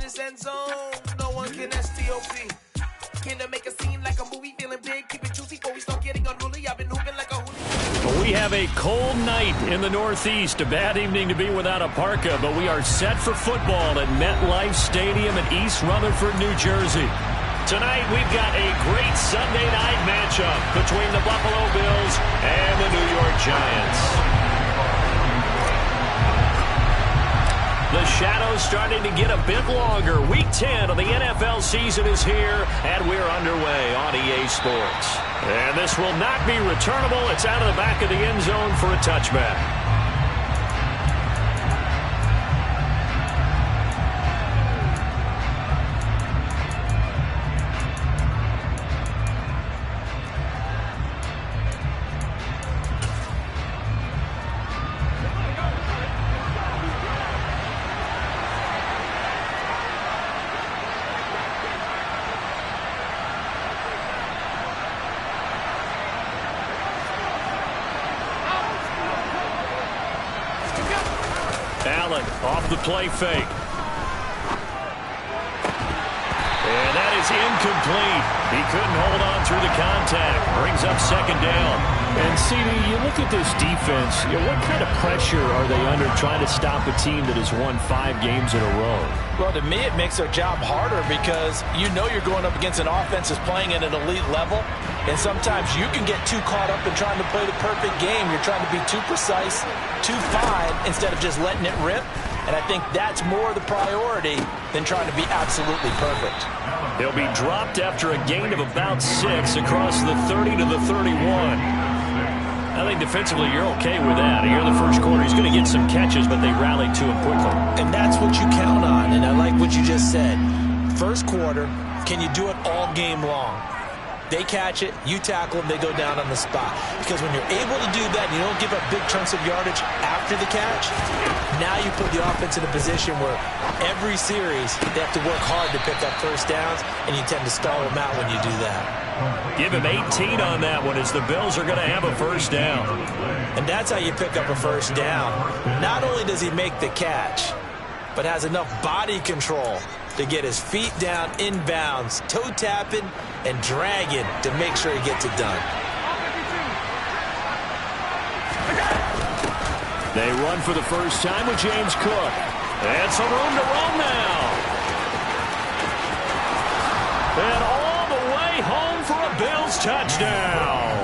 this end zone. No one can STOP. Came to make a scene like a movie, feeling big, keep it juicy before we start getting unruly. I've been hooping like a hoodie. We have a cold night in the Northeast. A bad evening to be without a parka, but we are set for football at MetLife Stadium in East Rutherford, New Jersey. Tonight, we've got a great Sunday night matchup between the Buffalo Bills and the New York Giants. The shadow's starting to get a bit longer. Week 10 of the NFL season is here, and we're underway on EA Sports. And this will not be returnable. It's out of the back of the end zone for a touchback. Allen off the play fake. And that is incomplete. He couldn't hold on through the contact. Brings up second down. And, CD, you look at this defense, what kind of pressure are they under trying to stop a team that has won 5 games in a row? Well, to me, it makes their job harder because you know you're going up against an offense that's playing at an elite level. And sometimes you can get too caught up in trying to play the perfect game. You're trying to be too precise, too fine, instead of just letting it rip. And I think that's more the priority than trying to be absolutely perfect. He'll be dropped after a gain of about 6 across the 30 to the 31. I think defensively you're okay with that. Here in the first quarter, he's going to get some catches, but they rallied to him quickly. And that's what you count on, and I like what you just said. First quarter, can you do it all game long? They catch it, you tackle them, they go down on the spot. Because when you're able to do that, and you don't give up big chunks of yardage after the catch, now you put the offense in a position where every series they have to work hard to pick up first downs, and you tend to stall them out when you do that. Give him 18 on that one as the Bills are going to have a first down. And that's how you pick up a first down. Not only does he make the catch, but has enough body control to get his feet down inbounds, toe tapping and dragging to make sure he gets it done. They run for the first time with James Cook. And some room to run now. And all the way home for a Bills touchdown.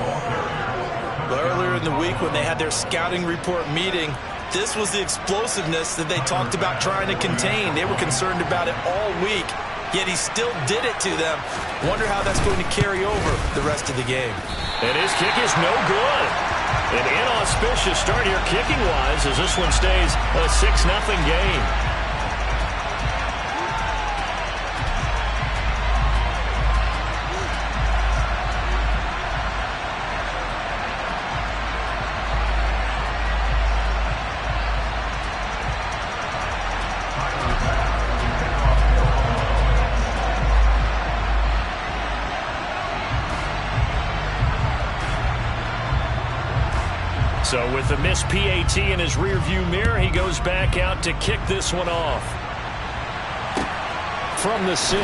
Earlier in the week when they had their scouting report meeting, this was the explosiveness that they talked about trying to contain. They were concerned about it all week, yet he still did it to them. Wonder how that's going to carry over the rest of the game. And his kick is no good. An inauspicious start here kicking-wise as this one stays a 6-0 game. So with the missed PAT in his rearview mirror, he goes back out to kick this one off. From the 6.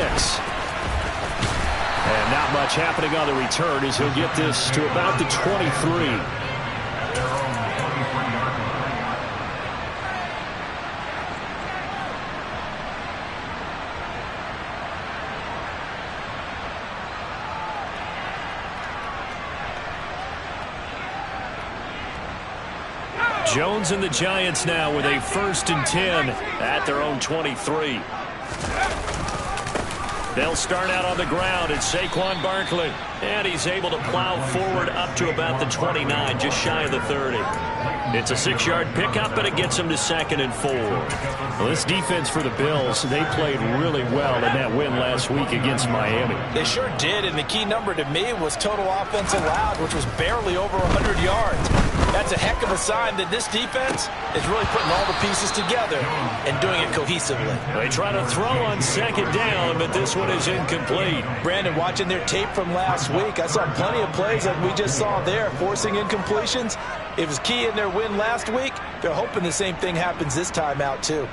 And not much happening on the return as he'll get this to about the 23. Jones and the Giants now with a 1st and 10 at their own 23. They'll start out on the ground. It's Saquon Barkley. And he's able to plow forward up to about the 29, just shy of the 30. It's a 6-yard pickup, but it gets him to 2nd and 4. Well, this defense for the Bills, they played really well in that win last week against Miami. They sure did, and the key number to me was total offense allowed, which was barely over 100 yards. That's a heck of a sign that this defense is really putting all the pieces together and doing it cohesively. They try to throw on 2nd down, but this one is incomplete. Brandon, watching their tape from last week, I saw plenty of plays like we just saw there, forcing incompletions. It was key in their win last week. They're hoping the same thing happens this time out, too.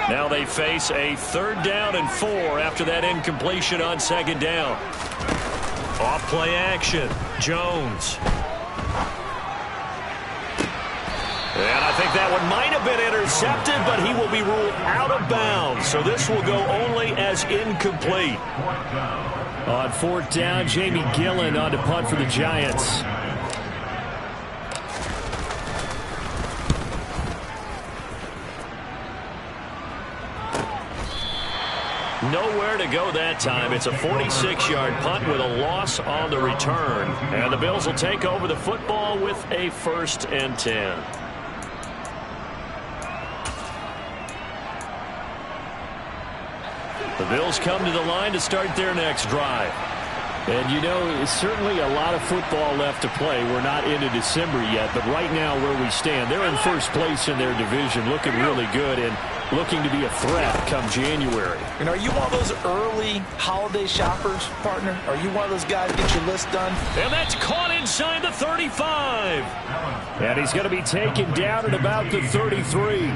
Now they face a 3rd down and 4 after that incompletion on 2nd down. Off play action. Jones. And I think that one might have been intercepted, but he will be ruled out of bounds. So this will go only as incomplete. On 4th down, Jamie Gillen on to punt for the Giants. Nowhere to go that time. It's a 46-yard punt with a loss on the return. And the Bills will take over the football with a 1st and 10. The Bills come to the line to start their next drive. And, you know, it's certainly a lot of football left to play. We're not into December yet, but right now where we stand, they're in 1st place in their division, looking really good and looking to be a threat come January. And are you one of those early holiday shoppers, partner? Are you one of those guys get your list done? And that's caught inside the 35. And he's going to be taken down at about the 33.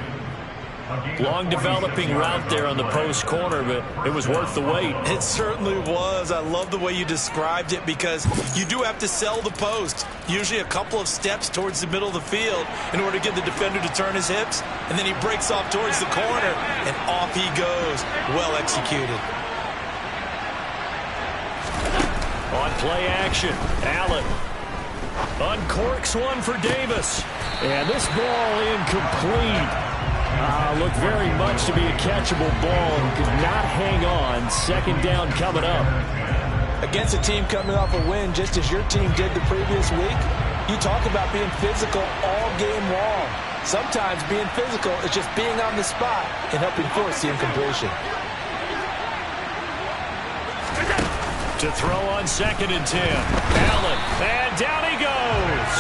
Long developing route there on the post corner, but it was worth the wait. It certainly was. I love the way you described it because you do have to sell the post. Usually a couple of steps towards the middle of the field in order to get the defender to turn his hips. And then he breaks off towards the corner, and off he goes. Well executed. On play action, Allen uncorks one for Davis. And this ball incomplete. Looked very much to be a catchable ball. Could not hang on. 2nd down coming up. Against a team coming off a win, just as your team did the previous week, you talk about being physical all game long. Sometimes being physical is just being on the spot and helping force the incompletion. To throw on 2nd and 10. Allen, and down he goes.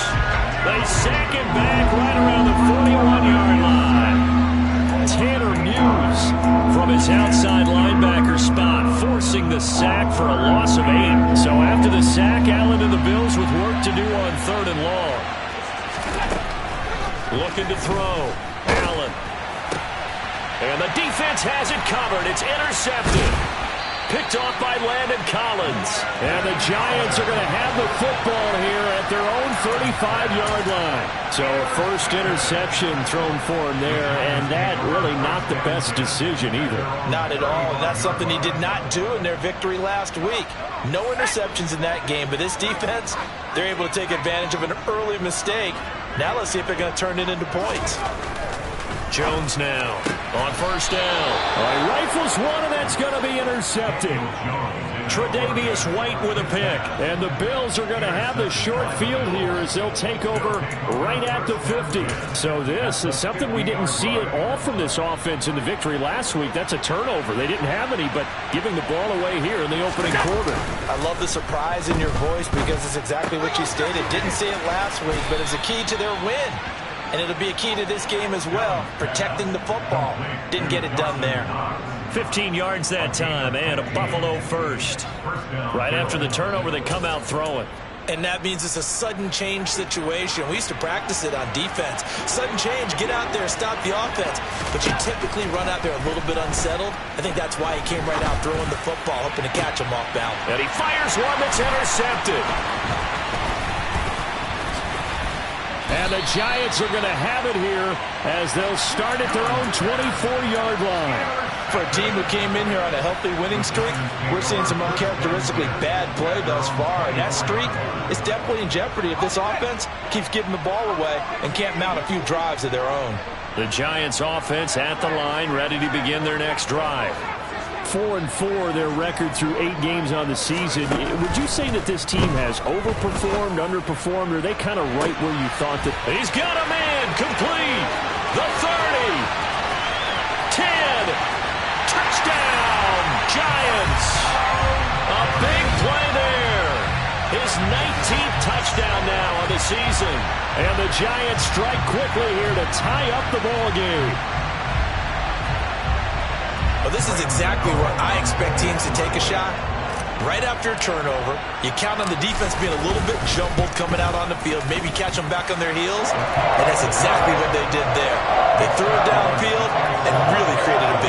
They sack him back right around the 41-yard line. Tanner Muse from his outside linebacker spot, forcing the sack for a loss of 8. So after the sack, Allen and the Bills with work to do on 3rd and long. Looking to throw. Allen. And the defense has it covered. It's intercepted. Picked off by Landon Collins. And the Giants are going to have the football here at their own 35-yard line. So a 1st interception thrown for him there, and that really not the best decision either. Not at all, and that's something he did not do in their victory last week. No interceptions in that game, but this defense, they're able to take advantage of an early mistake. Now let's see if they're going to turn it into points. Jones now on 1st down. He rifles one, and that's going to be intercepted. Tre'Davious White with a pick. And the Bills are going to have the short field here as they'll take over right at the 50. So this is something we didn't see at all from this offense in the victory last week. That's a turnover. They didn't have any, but giving the ball away here in the opening quarter. I love the surprise in your voice because it's exactly what you stated. Didn't see it last week, but it's a key to their win. And it'll be a key to this game as well, protecting the football. Didn't get it done there. 15 yards that time, and a Buffalo 1st. Right after the turnover, they come out throwing. And that means it's a sudden change situation. We used to practice it on defense. Sudden change, get out there, stop the offense. But you typically run out there a little bit unsettled. I think that's why he came right out throwing the football, hoping to catch him off balance. And he fires one that's intercepted. And the Giants are going to have it here as they'll start at their own 24-yard line. For a team who came in here on a healthy winning streak, we're seeing some uncharacteristically bad play thus far. And that streak is definitely in jeopardy if this offense keeps giving the ball away and can't mount a few drives of their own. The Giants offense at the line, ready to begin their next drive. 4-4, their record through 8 games on the season. Would you say that this team has overperformed, underperformed, or are they kind of right where you thought that? He's got a man, complete. The 30. 10. Touchdown, Giants. A big play there. His 19th touchdown now on the season. And the Giants strike quickly here to tie up the ball game. Well, this is exactly where I expect teams to take a shot. Right after a turnover, you count on the defense being a little bit jumbled coming out on the field, maybe catch them back on their heels, and that's exactly what they did there. They threw it downfield and really created a big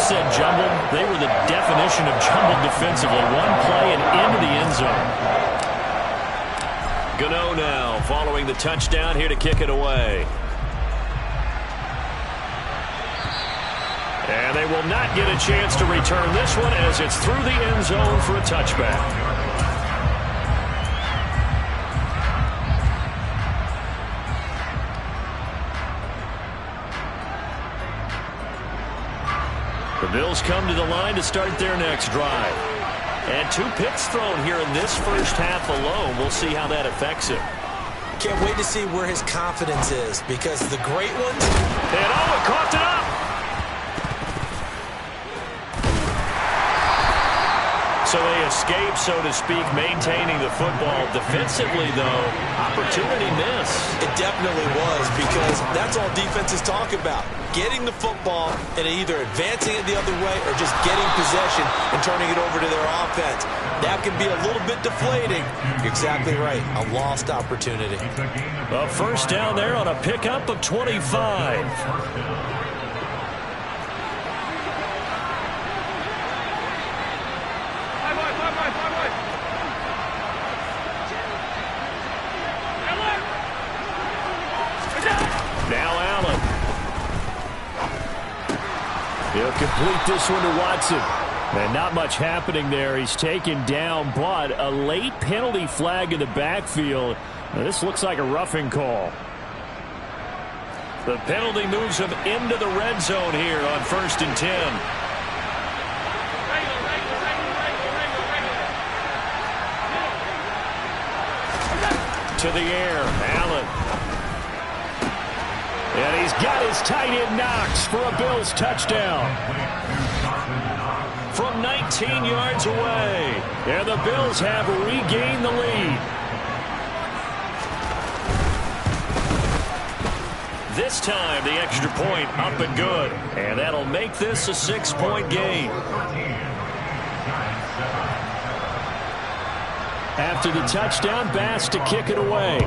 said jumbled. They were the definition of jumbled defensively. One play and into the end zone. Gano now following the touchdown here to kick it away. And they will not get a chance to return this one as it's through the end zone for a touchback. The Bills come to the line to start their next drive. And 2 picks thrown here in this first half alone. We'll see how that affects him. Can't wait to see where his confidence is, because the great ones... And Owen coughed it up. So they escape, so to speak, maintaining the football. Defensively, though, opportunity miss. It definitely was, because that's all defenses talk about. Getting the football and either advancing it the other way or just getting possession and turning it over to their offense. That can be a little bit deflating. You're exactly right. A lost opportunity. A first down there on a pickup of 25. He'll complete this one to Watson. And not much happening there. He's taken down, but a late penalty flag in the backfield. Now, this looks like a roughing call. The penalty moves him into the red zone here on 1st and 10. To the air, Allen. And he's got his tight end Knox for a Bills touchdown. From 19 yards away. And the Bills have regained the lead. This time, the extra point up and good. And that'll make this a 6-point game. After the touchdown, Bass to kick it away.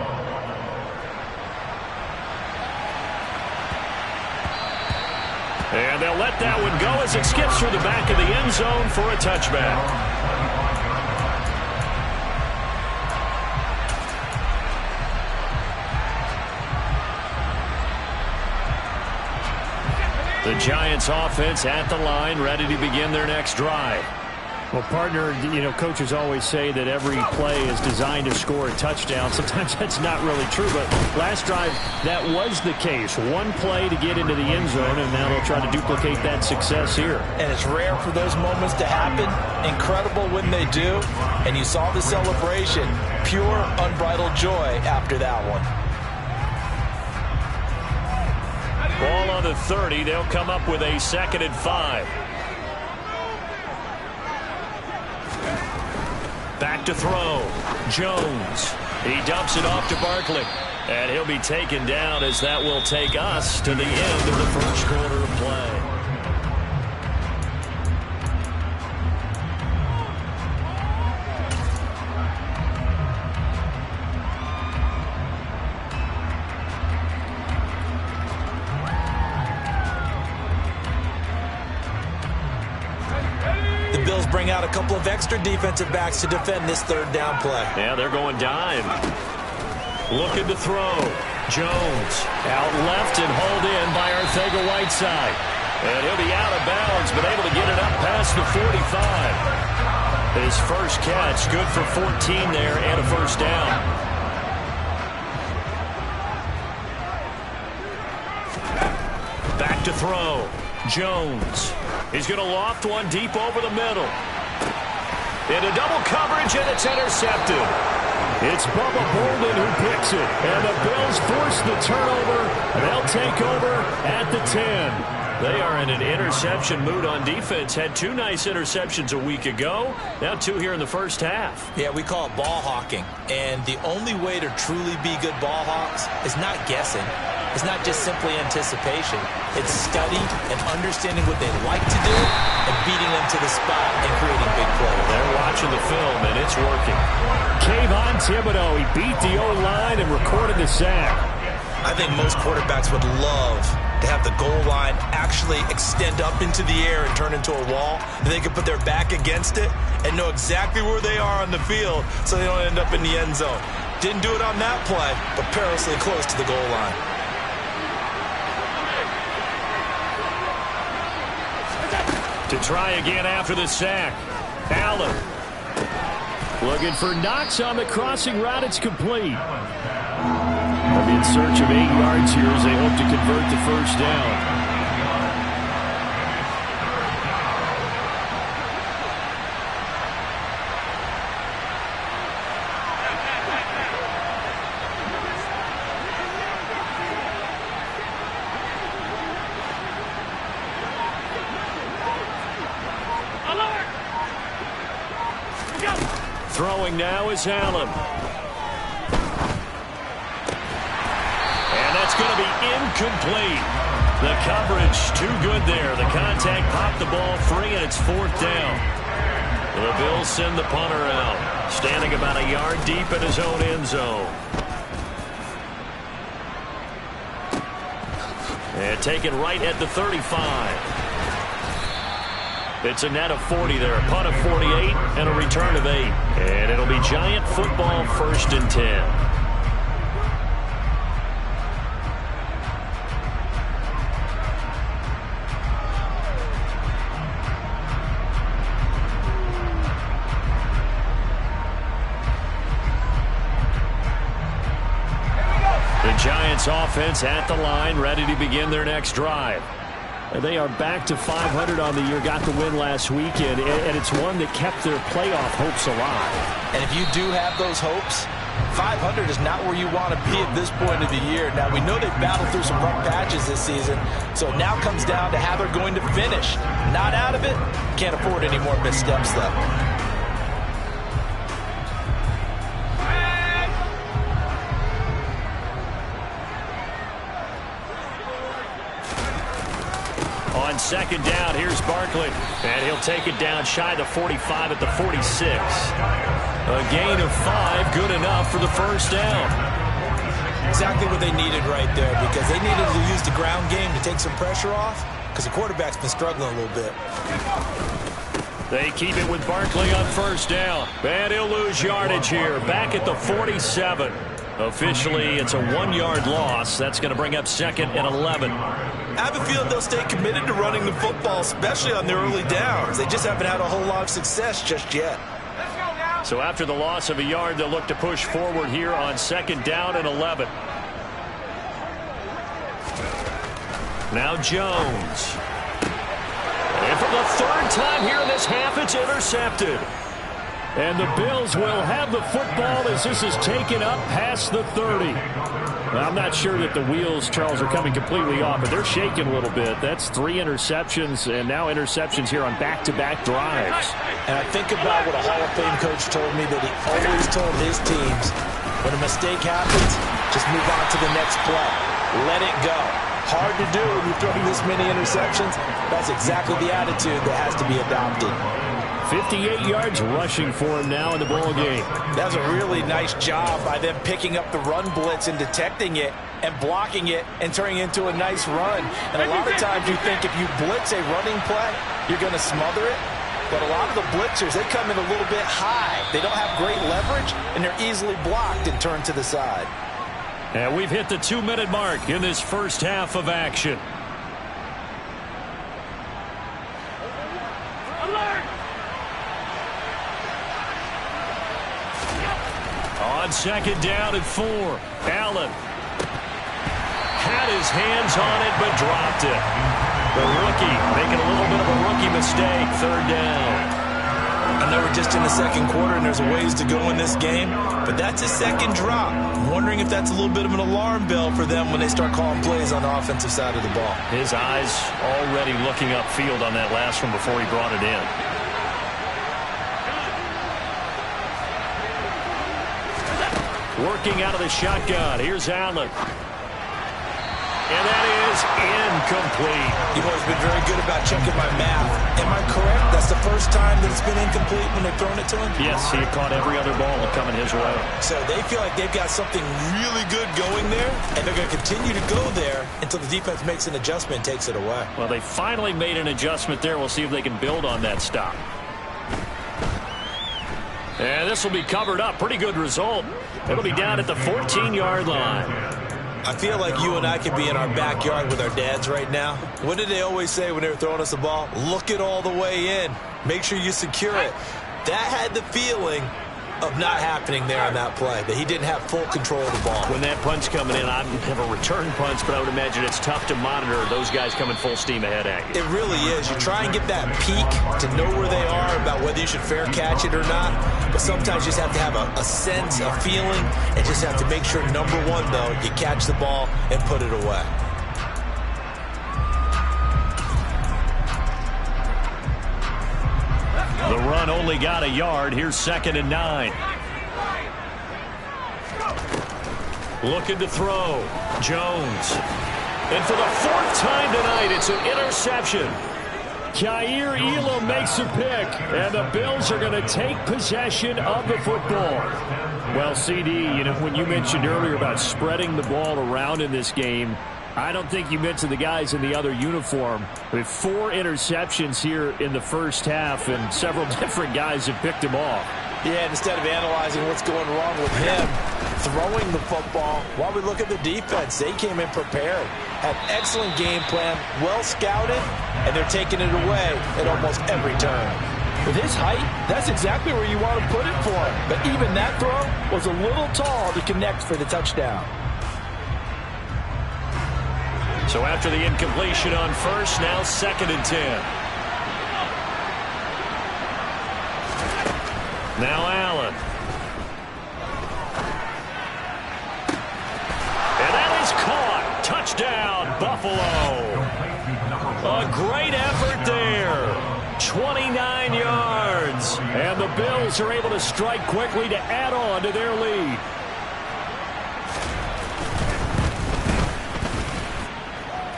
And they'll let that one go as it skips through the back of the end zone for a touchback. The Giants offense at the line, ready to begin their next drive. Well, partner, coaches always say that every play is designed to score a touchdown. Sometimes that's not really true, but last drive, that was the case. One play to get into the end zone, and now they'll try to duplicate that success here. And it's rare for those moments to happen. Incredible when they do. And you saw the celebration. Pure, unbridled joy after that one. Ball on the 30. They'll come up with a 2nd and 5. Back to throw. Jones. He dumps it off to Barkley. And he'll be taken down as that will take us to the end of the first quarter of play. Bring out a couple of extra defensive backs to defend this 3rd down play. Yeah, they're going dime. Looking to throw. Jones out left and hauled in by Arcega-Whiteside. And he'll be out of bounds, but able to get it up past the 45. His first catch, good for 14 there and a first down. Back to throw. Jones. He's going to loft one deep over the middle. Into double coverage, and it's intercepted. It's Bubba Bolden who picks it. And the Bills force the turnover. They'll take over at the 10. They are in an interception mood on defense. Had 2 nice interceptions a week ago. Now 2 here in the first half. Yeah, we call it ball hawking. And the only way to truly be good ball hawks is not guessing. It's not just simply anticipation. It's study and understanding what they like to do and beating them to the spot and creating big plays. They're watching the film, and it's working. Kayvon Thibodeaux, he beat the O-line and recorded the sack. I think most quarterbacks would love to have the goal line actually extend up into the air and turn into a wall. And they can put their back against it and know exactly where they are on the field so they don't end up in the end zone. Didn't do it on that play, but perilously close to the goal line. To try again after the sack. Allen. Looking for Knox on the crossing route. It's complete. They'll be in search of 8 yards here as they hope to convert the first down. Throwing now is Allen. And that's going to be incomplete. The coverage too good there. The contact popped the ball free, and it's 4th down. The Bills send the punter out, standing about a yard deep in his own end zone. And taken right at the 35. It's a net of 40 there, a punt of 48, and a return of 8. And it'll be Giant football, 1st and 10. The Giants offense at the line, ready to begin their next drive. They are back to 500 on the year, got the win last weekend, and it's one that kept their playoff hopes alive. And if you do have those hopes, 500 is not where you want to be at this point of the year. Now, we know they've battled through some rough patches this season, so it now comes down to how they're going to finish. Not out of it, can't afford any more missteps, though. On 2nd down, here's Barkley. And he'll take it down shy of the 45 at the 46. A gain of 5, good enough for the first down. Exactly what they needed right there, because they needed to use the ground game to take some pressure off, because the quarterback's been struggling a little bit. They keep it with Barkley on 1st down. And he'll lose yardage here, back at the 47. Officially, it's a 1-yard loss. That's going to bring up 2nd and 11. I have a feeling they'll stay committed to running the football, especially on their early downs. They just haven't had a whole lot of success just yet. So after the loss of a yard, they'll look to push forward here on 2nd down and 11. Now Jones. And for the 3rd time here in this half, it's intercepted. And the Bills will have the football as this is taken up past the 30. Well, I'm not sure that the wheels, Charles, are coming completely off, but they're shaking a little bit. That's 3 interceptions, and now interceptions here on back-to-back drives. And I think about what a Hall of Fame coach told me, that he always told his teams, when a mistake happens, just move on to the next play. Let it go. Hard to do when you've thrown this many interceptions. That's exactly the attitude that has to be adopted. 58 yards rushing for him now in the ball game. That was a really nice job by them picking up the run blitz and detecting it and blocking it and turning it into a nice run. And a lot of times you think if you blitz a running play, you're going to smother it. But a lot of the blitzers, they come in a little bit high. They don't have great leverage, and they're easily blocked and turned to the side. And we've hit the 2-minute mark in this first half of action. On 2nd down and 4, Allen had his hands on it but dropped it. The rookie making a little bit of a rookie mistake, 3rd down. I know we're just in the 2nd quarter and there's a ways to go in this game, but that's a 2nd drop. I'm wondering if that's a little bit of an alarm bell for them when they start calling plays on the offensive side of the ball. His eyes already looking upfield on that last one before he brought it in. Working out of the shotgun. Here's Allen. And that is incomplete. You've always been very good about checking my math. Am I correct? That's the first time that it's been incomplete when they've thrown it to him? Yes, he had caught every other ball coming his way. So they feel like they've got something really good going there, and they're going to continue to go there until the defense makes an adjustment and takes it away. Well, they finally made an adjustment there. We'll see if they can build on that stop. And this will be covered up. Pretty good result. It'll be down at the 14-yard line. I feel like you and I could be in our backyard with our dads right now. What did they always say when they were throwing us the ball? Look it all the way in. Make sure you secure it. That had the feeling of not happening there on that play, that he didn't have full control of the ball. When that punch coming in, I have a return punch, but I would imagine it's tough to monitor those guys coming full steam ahead at you. It really is. You try and get that peek to know where they are about whether you should fair catch it or not, but sometimes you just have to have a sense, a feeling, and just have to make sure, number one, though, you catch the ball and put it away. The run only got a yard. Here's 2nd and 9. Looking to throw. Jones. And for the 4th time tonight, it's an interception. Kaiir Elam makes a pick, and the Bills are going to take possession of the football. Well, CD, you know, when you mentioned earlier about spreading the ball around in this game, I don't think you mentioned the guys in the other uniform. With 4 interceptions here in the first half, and several different guys have picked him off. Yeah, instead of analyzing what's going wrong with him, throwing the football, while we look at the defense, they came in prepared, had excellent game plan, well scouted, and they're taking it away at almost every turn. With his height, that's exactly where you want to put it for him. But even that throw was a little tall to connect for the touchdown. So after the incompletion on first, now 2nd and 10. Now Allen. And that is caught. Touchdown, Buffalo. A great effort there. 29 yards. And the Bills are able to strike quickly to add on to their lead.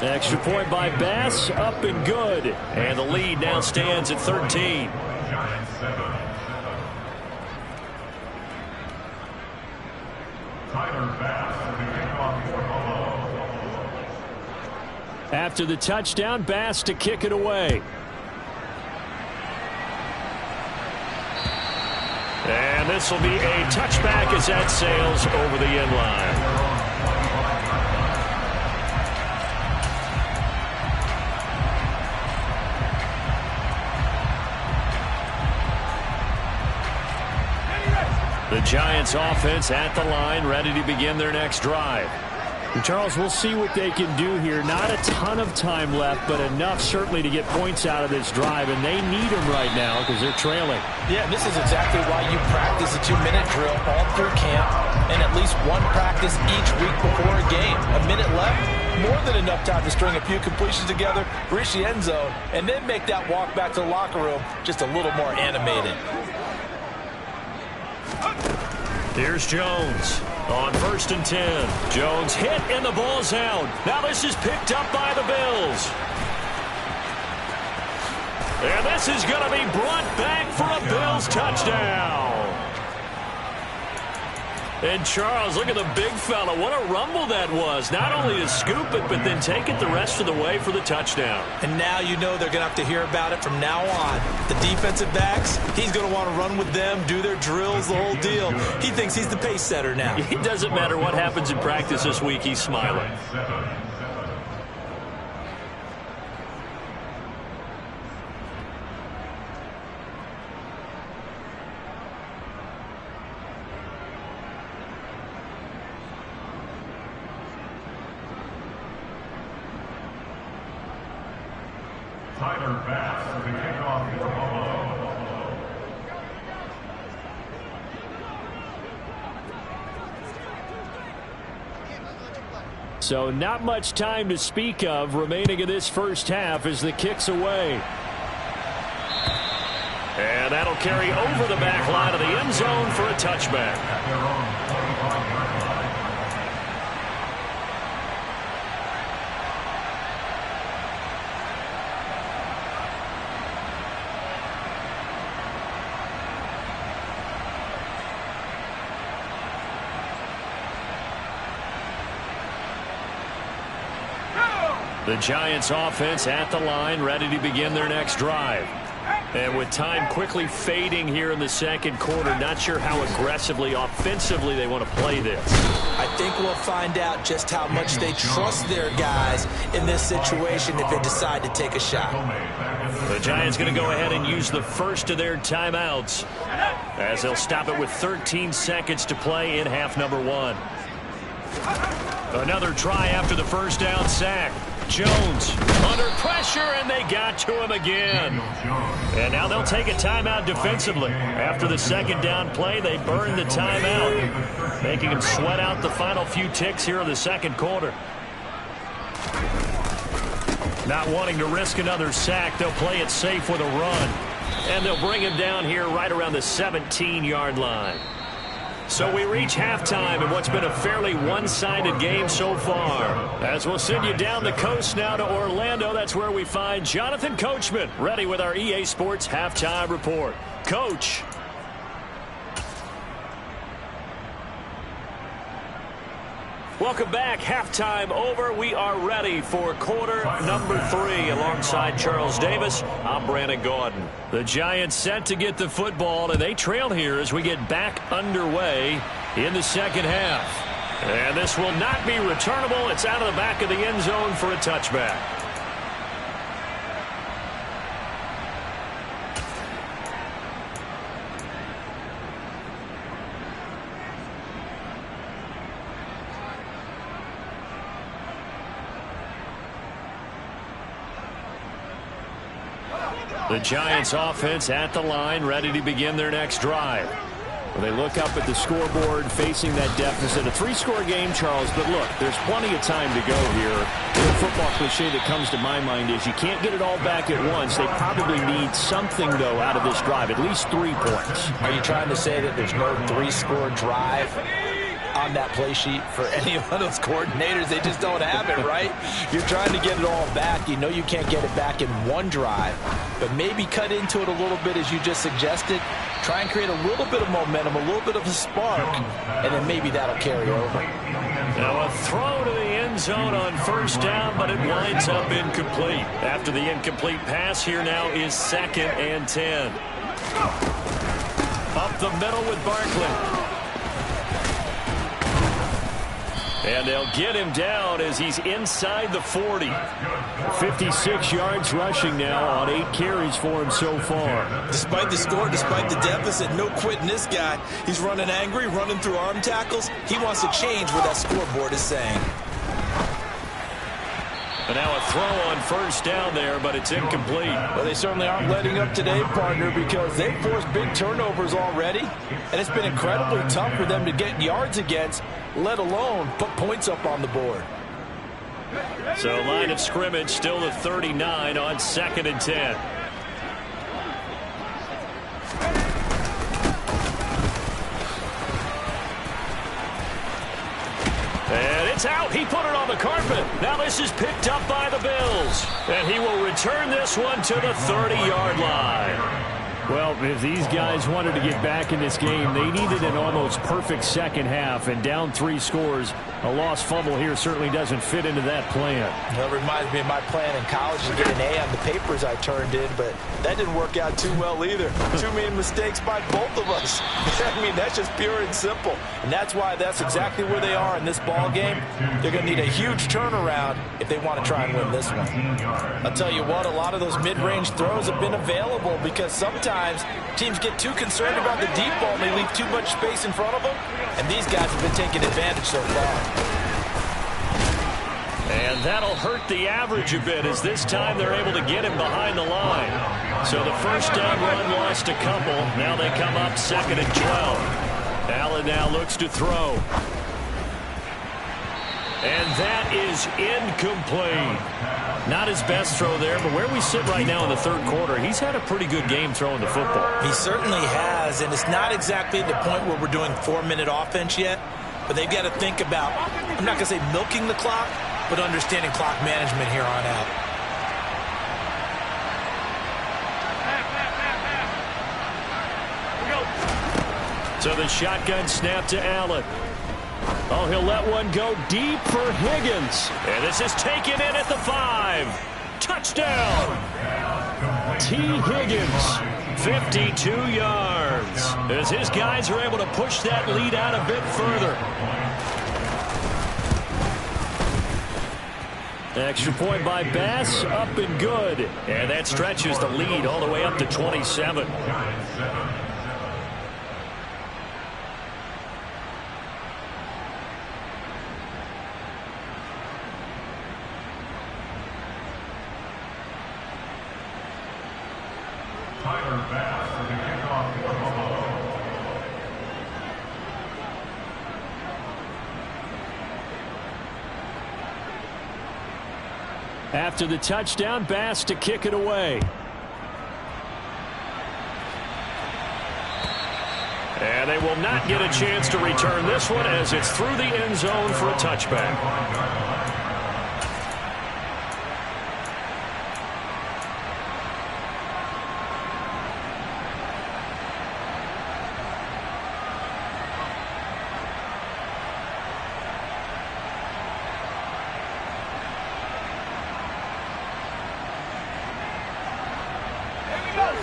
Extra point by Bass, up and good. And the lead now stands at 13. After the touchdown, Bass to kick it away. And this will be a touchback as that sails over the end line. The Giants offense at the line, ready to begin their next drive. And Charles, we'll see what they can do here. Not a ton of time left, but enough certainly to get points out of this drive, and they need them right now because they're trailing. Yeah, this is exactly why you practice a 2-minute drill all through camp and at least one practice each week before a game. A minute left, more than enough time to string a few completions together, reach the end zone, and then make that walk back to the locker room just a little more animated. Here's Jones on 1st and 10. Jones hit and the ball's out. Now this is picked up by the Bills. And this is going to be brought back for a Bills touchdown. And Charles, look at the big fella. What a rumble that was. Not only to scoop it, but then take it the rest of the way for the touchdown. And now you know they're going to have to hear about it from now on. The defensive backs, he's going to want to run with them, do their drills, the whole deal. He thinks he's the pace setter now. It doesn't matter what happens in practice this week. He's smiling. Tyler Bass to kick off for Buffalo. So not much time to speak of remaining in this first half as the kick's away. And that'll carry over the back line of the end zone for a touchback. The Giants offense at the line, ready to begin their next drive. And with time quickly fading here in the second quarter, not sure how aggressively, offensively they want to play this. I think we'll find out just how much they trust their guys in this situation if they decide to take a shot. The Giants going to go ahead and use the first of their timeouts as they'll stop it with 13 seconds to play in half number 1. Another try after the first down sack. Jones under pressure, and they got to him again. And now they'll take a timeout defensively. After the second down play, they burn the timeout, making them sweat out the final few ticks here in the second quarter. Not wanting to risk another sack, they'll play it safe with a run. And they'll bring him down here right around the 17-yard line. So we reach halftime in what's been a fairly one-sided game so far. As we'll send you down the coast now to Orlando, that's where we find Jonathan Coachman, ready with our EA Sports Halftime Report. Coach. Welcome back. Halftime over. We are ready for quarter number 3. Alongside Charles Davis, I'm Brandon Gaudin. The Giants set to get the football, and they trail here as we get back underway in the second half. And this will not be returnable. It's out of the back of the end zone for a touchback. The Giants offense at the line, ready to begin their next drive. Well, they look up at the scoreboard, facing that deficit. A 3-score game, Charles, but look, there's plenty of time to go here. The football cliche that comes to my mind is you can't get it all back at once. They probably need something, though, out of this drive, at least 3 points. Are you trying to say that there's no 3-score drive on that play sheet for any one of those coordinators? They just don't have it, right? You're trying to get it all back. You know you can't get it back in one drive, but maybe cut into it a little bit as you just suggested. Try and create a little bit of momentum, a little bit of a spark, and then maybe that'll carry over. Now a throw to the end zone on first down, but it winds up incomplete. After the incomplete pass, here now is 2nd and 10. Up the middle with Barkley. And they'll get him down as he's inside the 40. 56 yards rushing now on 8 carries for him so far. Despite the score, despite the deficit, no quitting this guy. He's running angry, running through arm tackles. He wants to change what that scoreboard is saying. And now a throw on first down there, but it's incomplete. Well, they certainly aren't letting up today, partner, because they've forced big turnovers already. And it's been incredibly tough for them to get yards against, let alone put points up on the board. So line of scrimmage still the 39 on 2nd and 10. And it's out. He put it on the carpet. Now this is picked up by the Bills. And he will return this one to the 30-yard line. Well, if these guys wanted to get back in this game, they needed an almost perfect second half, and down 3 scores. A lost fumble here certainly doesn't fit into that plan. That reminds me of my plan in college to get an A on the papers I turned in, but that didn't work out too well either. Too many mistakes by both of us. I mean, that's just pure and simple. And that's why that's exactly where they are in this ball game. They're going to need a huge turnaround if they want to try and win this one. I'll tell you what, a lot of those mid-range throws have been available because sometimes teams get too concerned about the deep ball and they leave too much space in front of them. And these guys have been taking advantage so far. And that'll hurt the average a bit as this time they're able to get him behind the line. So the first down run lost a couple. Now they come up 2nd and 12. Allen now looks to throw. And that is incomplete. Not his best throw there, but where we sit right now in the 3rd quarter, he's had a pretty good game throwing the football. He certainly has, and it's not exactly the point where we're doing 4-minute offense yet, but they've got to think about, I'm not going to say milking the clock, but understanding clock management here on out. So the shotgun snap to Allen. Oh, he'll let one go deep for Higgins. And this is taken in at the 5. Touchdown! T. Higgins. 52 yards. As his guys are able to push that lead out a bit further. Extra point by Bass, up and good. And that stretches the lead all the way up to 27. Tyler Bass for the kickoff for Buffalo. After the touchdown, Bass to kick it away. And they will not get a chance to return this one as it's through the end zone for a touchback.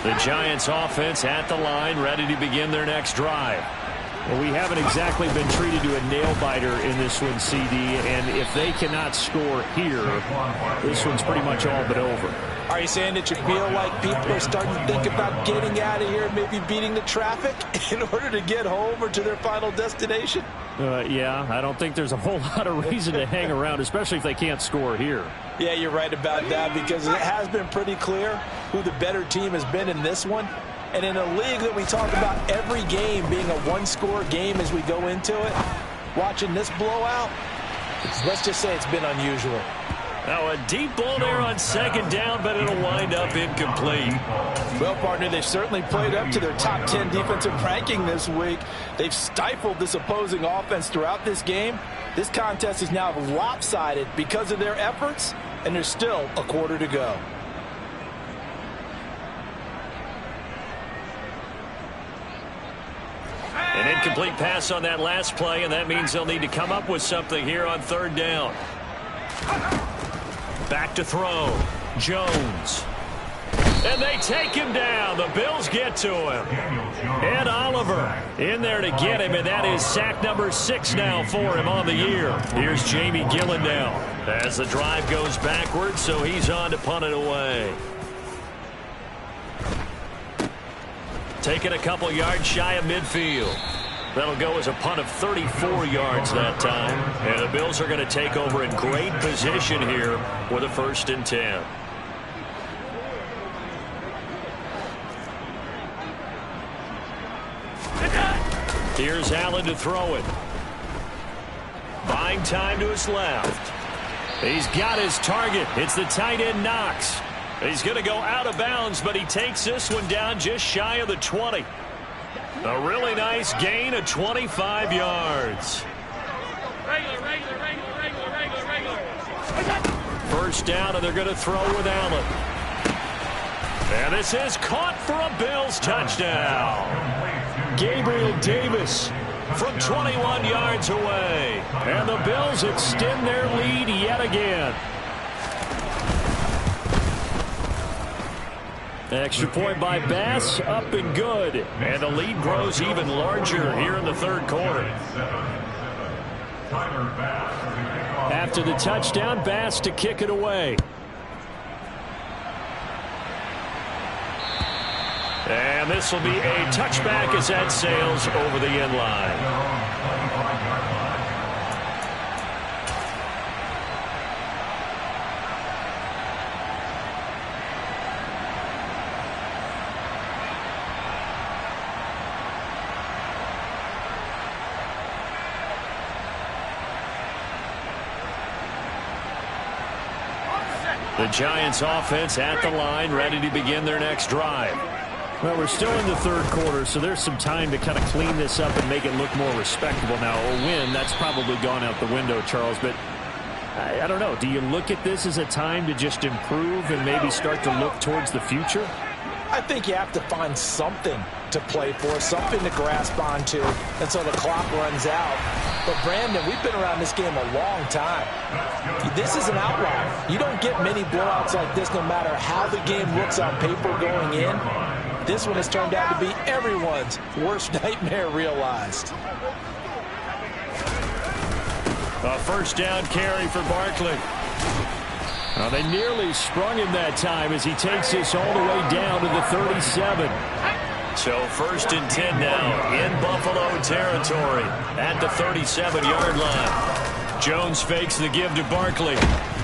The Giants offense at the line, ready to begin their next drive. Well, we haven't exactly been treated to a nail-biter in this one, CD, and if they cannot score here, this one's pretty much all but over. Are you saying that you feel like people are starting to think about getting out of here, maybe beating the traffic in order to get home or to their final destination? Yeah, I don't think there's a whole lot of reason to hang around, especially if they can't score here. Yeah, you're right about that, because it has been pretty clear who the better team has been in this one. And in a league that we talk about every game being a one-score game as we go into it, watching this blowout, let's just say it's been unusual. Now a deep ball there on second down, but it'll wind up incomplete. Well, partner, they've certainly played up to their top 10 defensive ranking this week. They've stifled this opposing offense throughout this game. This contest is now lopsided because of their efforts, and there's still a quarter to go. An incomplete pass on that last play, and that means they'll need to come up with something here on third down. Back to throw. Jones. And they take him down. The Bills get to him. Ed Oliver in there to get him, and that is sack number 6 now for him on the year. Here's Jamie Gillen now as the drive goes backwards, so he's on to punt it away. Taking a couple yards shy of midfield. That'll go as a punt of 34 yards that time. And the Bills are going to take over in great position here with a 1st and 10. Here's Allen to throw it. Buying time to his left. He's got his target. It's the tight end Knox. He's going to go out of bounds, but he takes this one down just shy of the 20. A really nice gain of 25 yards. First down, and they're going to throw with Allen. And this is caught for a Bills touchdown. Gabriel Davis from 21 yards away. And the Bills extend their lead yet again. Extra point by Bass, up and good. And the lead grows even larger here in the third quarter. After the touchdown, Bass to kick it away. And this will be a touchback as that sails over the end line. The Giants offense at the line, ready to begin their next drive. Well, we're still in the third quarter, so there's some time to kind of clean this up and make it look more respectable. Now, a win, that's probably gone out the window, Charles, but I don't know. Do you look at this as a time to just improve and maybe start to look towards the future? I think you have to find something to play for, something to grasp onto until the clock runs out. But, Brandon, we've been around this game a long time. This is an outlier. You don't get many blowouts like this no matter how the game looks on paper going in. This one has turned out to be everyone's worst nightmare realized. A first down carry for Barkley. They nearly sprung him that time as he takes this all the way down to the 37. So 1st and 10 now in Buffalo territory at the 37-yard line. Jones fakes the give to Barkley.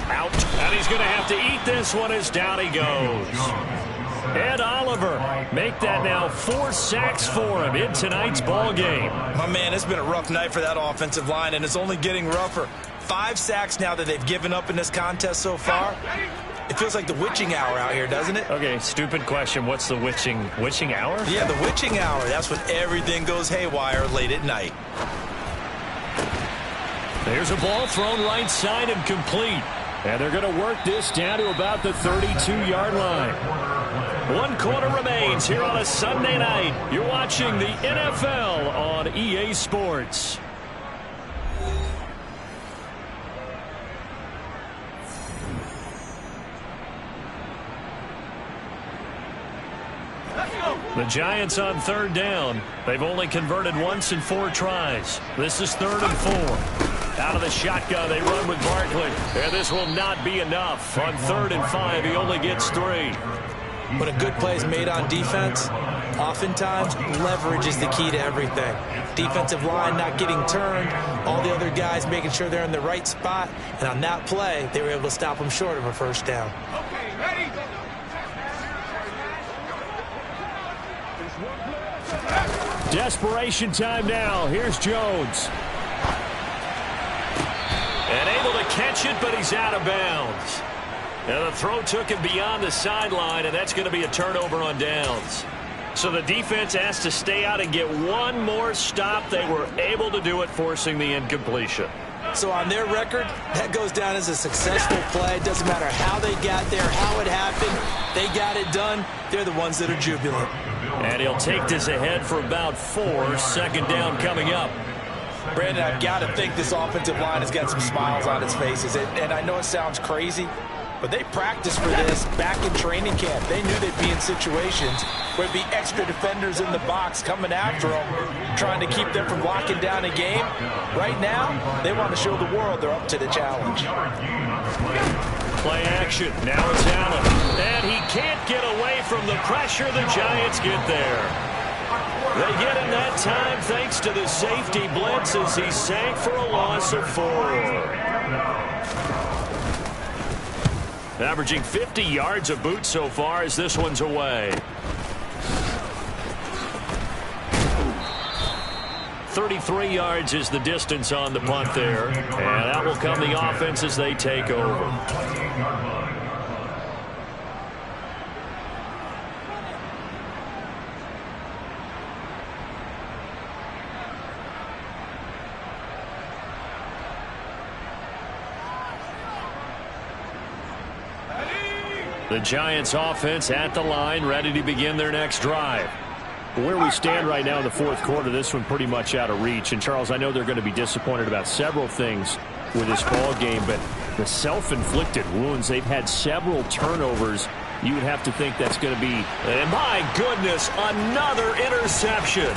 Out. And he's going to have to eat this one as down he goes. Ed Oliver make that now 4 sacks for him in tonight's ball game. My man, it's been a rough night for that offensive line, and it's only getting rougher. 5 sacks now that they've given up in this contest so far. It feels like the witching hour out here, doesn't it? Okay, stupid question. What's the witching hour? Yeah, the witching hour. That's when everything goes haywire late at night. There's a ball thrown right side and complete. And they're going to work this down to about the 32-yard line. 1 quarter remains here on a Sunday night. You're watching the NFL on EA Sports. The Giants on 3rd down. They've only converted once in 4 tries. This is 3rd and 4. Out of the shotgun, they run with Barkley. And this will not be enough. On 3rd and 5, he only gets 3. When a good play is made on defense, oftentimes leverage is the key to everything. Defensive line not getting turned, all the other guys making sure they're in the right spot. And on that play, they were able to stop them short of a first down. Okay, ready? Desperation time now. Here's Jones. And able to catch it, but he's out of bounds. And the throw took him beyond the sideline, and that's going to be a turnover on downs. So the defense has to stay out and get one more stop. They were able to do it, forcing the incompletion. So on their record, that goes down as a successful play. It doesn't matter how they got there, how it happened. They got it done. They're the ones that are jubilant. And he'll take this ahead for about 4. 2nd down coming up. Brandon, I've got to think this offensive line has got some smiles on its faces. And I know it sounds crazy, but they practiced for this back in training camp. They knew they'd be in situations where there'd be extra defenders in the box coming after them, trying to keep them from locking down a game. Right now, they want to show the world they're up to the challenge. Play action. Now it's Allen. And he can't get away from the pressure. The Giants get there. They get him that time thanks to the safety blitz as he sank for a loss of 4. Averaging 50 yards a boot so far as this one's away. 33 yards is the distance on the punt there. And that will come the offense as they take over. The Giants offense at the line, ready to begin their next drive. Where we stand right now in the 4th quarter, this one pretty much out of reach. And, Charles, I know they're going to be disappointed about several things with this ball game, but the self-inflicted wounds, they've had several turnovers. You would have to think that's going to be... And my goodness, another interception.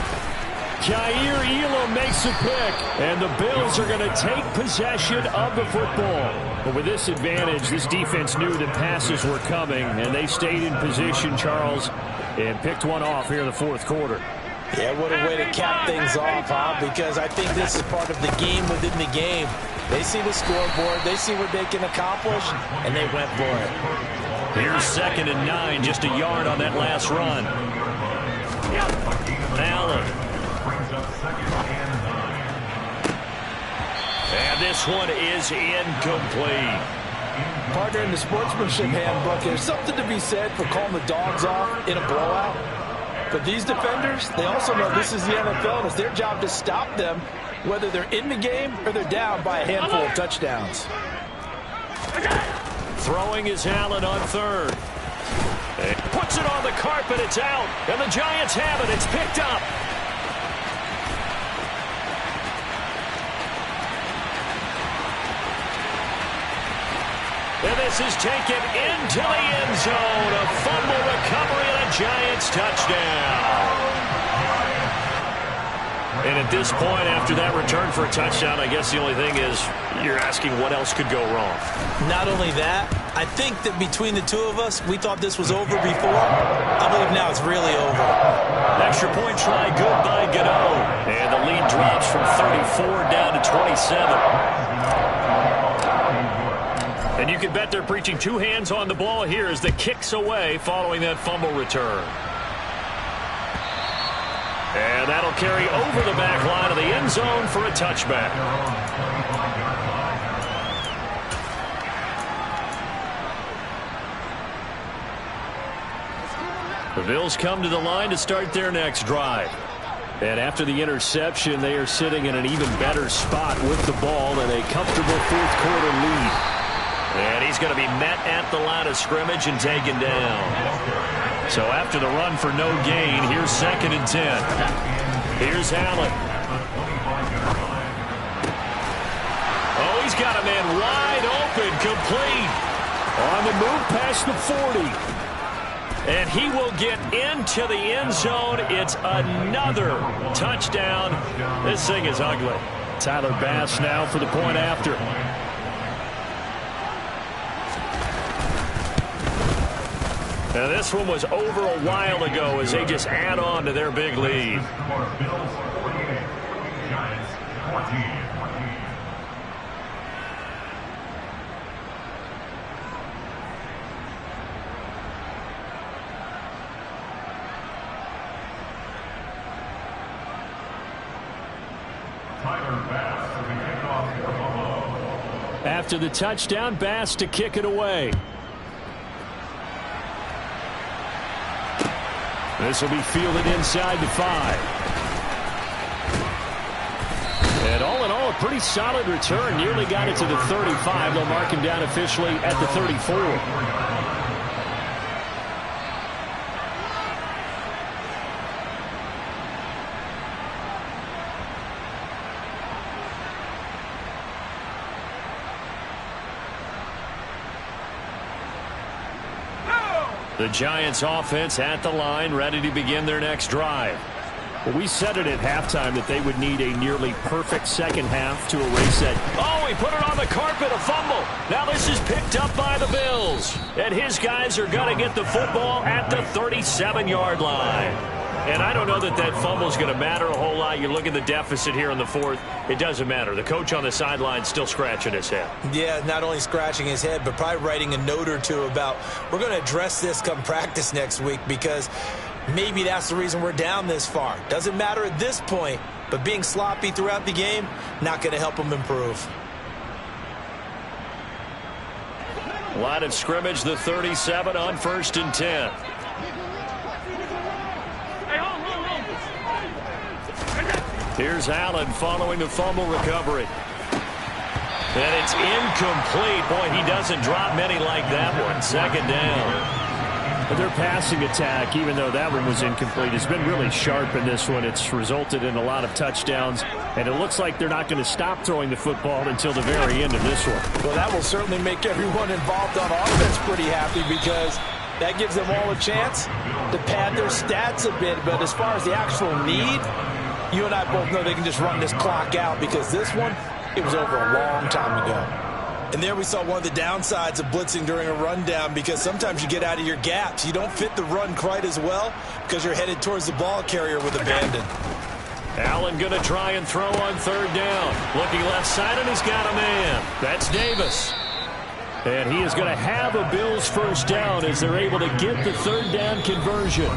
Jair Elam makes a pick, and the Bills are going to take possession of the football. But with this advantage, this defense knew that passes were coming, and they stayed in position, Charles, and picked one off here in the 4th quarter. Yeah, what a way to cap things off, huh? Because I think this is part of the game within the game. They see the scoreboard, they see what they can accomplish, and they went for it. Here's 2nd and 9, just a yard on that last run. Allen. And this one is incomplete. Partner, in the sportsmanship handbook, there's something to be said for calling the dogs off in a blowout. But these defenders, they also know this is the NFL, and it's their job to stop them, whether they're in the game or they're down by a handful of touchdowns. Throwing is Allen on 3rd. And puts puts it on the carpet. It's out. And the Giants have it. It's picked up. And this is taken into the end zone. A fumble recovery and a Giants touchdown. And at this point, after that return for a touchdown, I guess the only thing is you're asking what else could go wrong. Not only that, I think that between the two of us, we thought this was over before. I believe now it's really over. Extra point try good by Gano. And the lead drops from 34 down to 27. And you can bet they're preaching two hands on the ball here as the kick's away following that fumble return. And that'll carry over the back line of the end zone for a touchback. The Bills come to the line to start their next drive. And after the interception, they are sitting in an even better spot with the ball and a comfortable fourth quarter lead. And he's going to be met at the line of scrimmage and taken down. So after the run for no gain, here's 2nd and 10. Here's Allen. Oh, he's got a man wide open, complete. On the move past the 40. And he will get into the end zone. It's another touchdown. This thing is ugly. Tyler Bass now for the point after. Now this one was over a while ago as they just add on to their big lead. Bills 48, Giants 14. Tyler Bass to the kickoff for Buffalo. After the touchdown, Bass to kick it away. This will be fielded inside the 5. And all in all, a pretty solid return. Nearly got it to the 35. They'll mark him down officially at the 34. The Giants offense at the line, ready to begin their next drive. Well, we said it at halftime that they would need a nearly perfect second half to erase that. Oh, he put it on the carpet, a fumble. Now this is picked up by the Bills. And his guys are going to get the football at the 37-yard line. And I don't know that that fumble is going to matter a whole lot. You look at the deficit here in the 4th. It doesn't matter. The coach on the sideline still scratching his head. Yeah, not only scratching his head, but probably writing a note or two about we're going to address this come practice next week because maybe that's the reason we're down this far. Doesn't matter at this point, but being sloppy throughout the game, not going to help them improve. Line of scrimmage, the 37 on 1st and 10. Here's Allen following the fumble recovery. And it's incomplete. Boy, he doesn't drop many like that one. 2nd down. But their passing attack, even though that one was incomplete, has been really sharp in this one. It's resulted in a lot of touchdowns. And it looks like they're not going to stop throwing the football until the very end of this one. Well, that will certainly make everyone involved on offense pretty happy because that gives them all a chance to pad their stats a bit. But as far as the actual need, you and I both know they can just run this clock out because this one, it was over a long time ago. And there we saw one of the downsides of blitzing during a rundown because sometimes you get out of your gaps. You don't fit the run quite as well because you're headed towards the ball carrier with abandon. Allen going to try and throw on 3rd down. Looking left side, and he's got a man. That's Davis. And he is going to have a Bills first down as they're able to get the 3rd down conversion.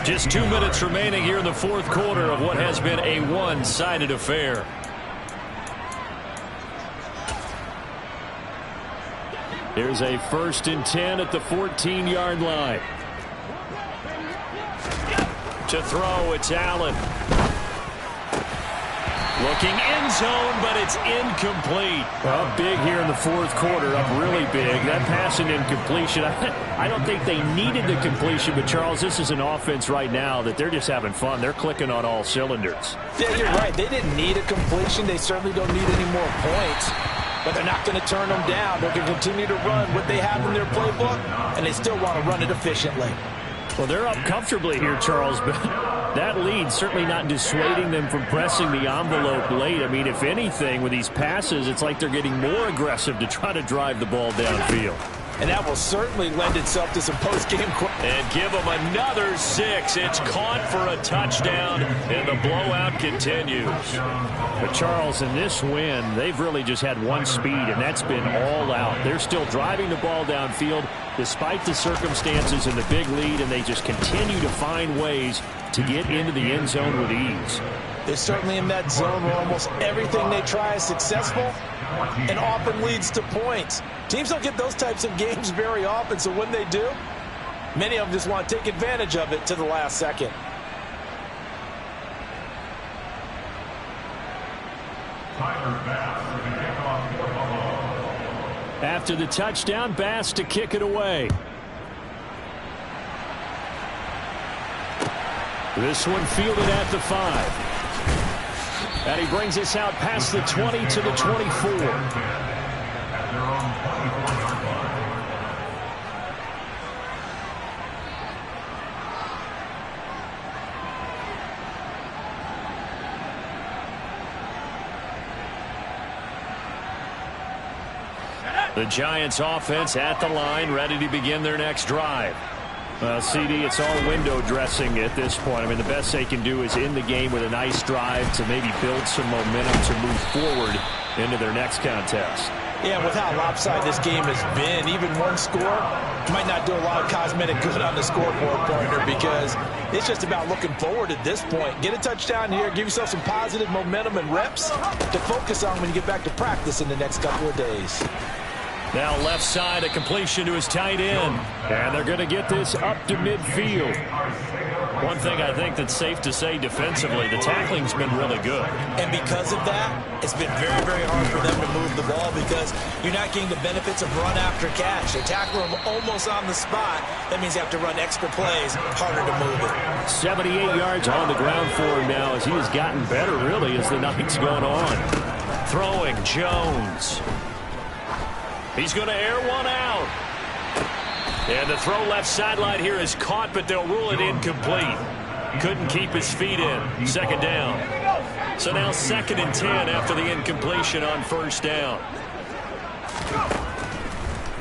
Just 2 minutes remaining here in the 4th quarter of what has been a one-sided affair. Here's a 1st and 10 at the 14-yard line. To throw, it's Allen. Looking end zone, but it's incomplete. Well, big here in the fourth quarter, up really big. That pass and incompletion, I don't think they needed the completion, but Charles, this is an offense right now that they're just having fun. They're clicking on all cylinders. Yeah, you're right. They didn't need a completion. They certainly don't need any more points. But they're not going to turn them down. They're going to continue to run what they have in their playbook, and they still want to run it efficiently. Well, they're up comfortably here, Charles, but that lead certainly not dissuading them from pressing the envelope late. I mean, if anything, with these passes, it's like they're getting more aggressive to try to drive the ball downfield. And that will certainly lend itself to some post-game. And give them another 6. It's caught for a touchdown, and the blowout continues. But, Charles, in this win, they've really just had one speed, and that's been all out. They're still driving the ball downfield despite the circumstances and the big lead, and they just continue to find ways to get into the end zone with ease. They're certainly in that zone where almost everything they try is successful and often leads to points. Teams don't get those types of games very often, so when they do, many of them just want to take advantage of it to the last second. Tyler Bass for the kickoff for Buffalo. After the touchdown, Bass to kick it away. This one fielded at the 5. And he brings us out past the 20 to the 24. At their own 24-yard line. The Giants offense at the line, ready to begin their next drive. CD, it's all window dressing at this point. I mean, the best they can do is end the game with a nice drive to maybe build some momentum to move forward into their next contest. Yeah, with how lopsided this game has been, even one score might not do a lot of cosmetic good on the scoreboard, partner, because it's just about looking forward at this point. Get a touchdown here, give yourself some positive momentum and reps to focus on when you get back to practice in the next couple of days. Now left side, a completion to his tight end. And they're going to get this up to midfield. One thing I think that's safe to say defensively, the tackling's been really good. And because of that, it's been very, very hard for them to move the ball because you're not getting the benefits of run after catch. They tackle them almost on the spot. That means you have to run extra plays, harder to move it. 78 yards on the ground for him now as he has gotten better, really, as the night's gone on. Throwing Jones. He's going to air one out. And the throw left sideline here is caught, but they'll rule it incomplete. Couldn't keep his feet in. Second down. So now 2nd and 10 after the incompletion on first down.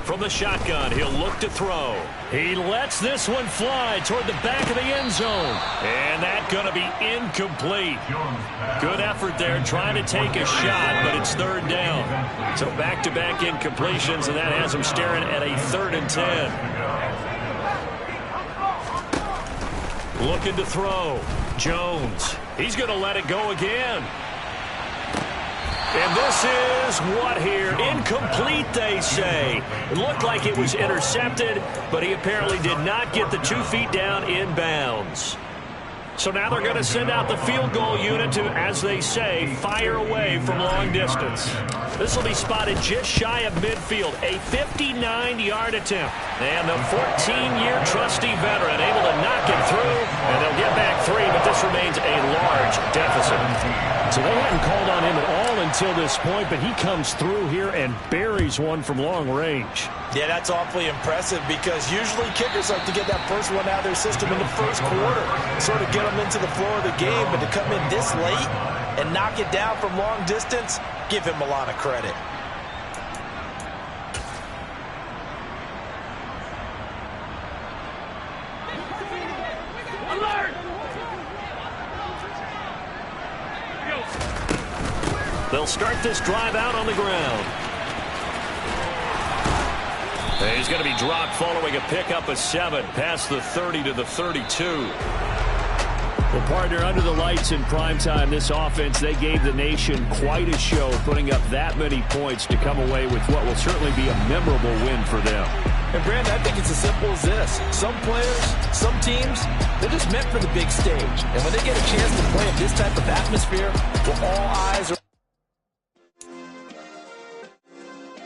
From the shotgun, he'll look to throw. He lets this one fly toward the back of the end zone. And that's going to be incomplete. Good effort there trying to take a shot, but it's 3rd down. So back-to-back incompletions, and that has him staring at a 3rd and 10. Looking to throw. Jones. He's going to let it go again. And this is what here? Incomplete, they say. It looked like it was intercepted, but he apparently did not get the 2 feet down in bounds. So now they're going to send out the field goal unit to, as they say, fire away from long distance. This will be spotted just shy of midfield, a 59-yard attempt. And the 14-year trusty veteran able to knock it through, and they'll get back 3, but this remains a large deficit. So they hadn't called on him at all until this point, but he comes through here and buries one from long range. Yeah, that's awfully impressive because usually kickers like to get that first one out of their system in the first quarter, sort of get them into the flow of the game, but to come in this late and knock it down from long distance, give him a lot of credit. They'll start this drive out on the ground. And he's going to be dropped following a pickup of 7 past the 30 to the 32. Well, partner, under the lights in primetime, this offense, they gave the nation quite a show, putting up that many points to come away with what will certainly be a memorable win for them. And, Brandon, I think it's as simple as this. Some players, some teams, they're just meant for the big stage. And when they get a chance to play in this type of atmosphere, where all eyes are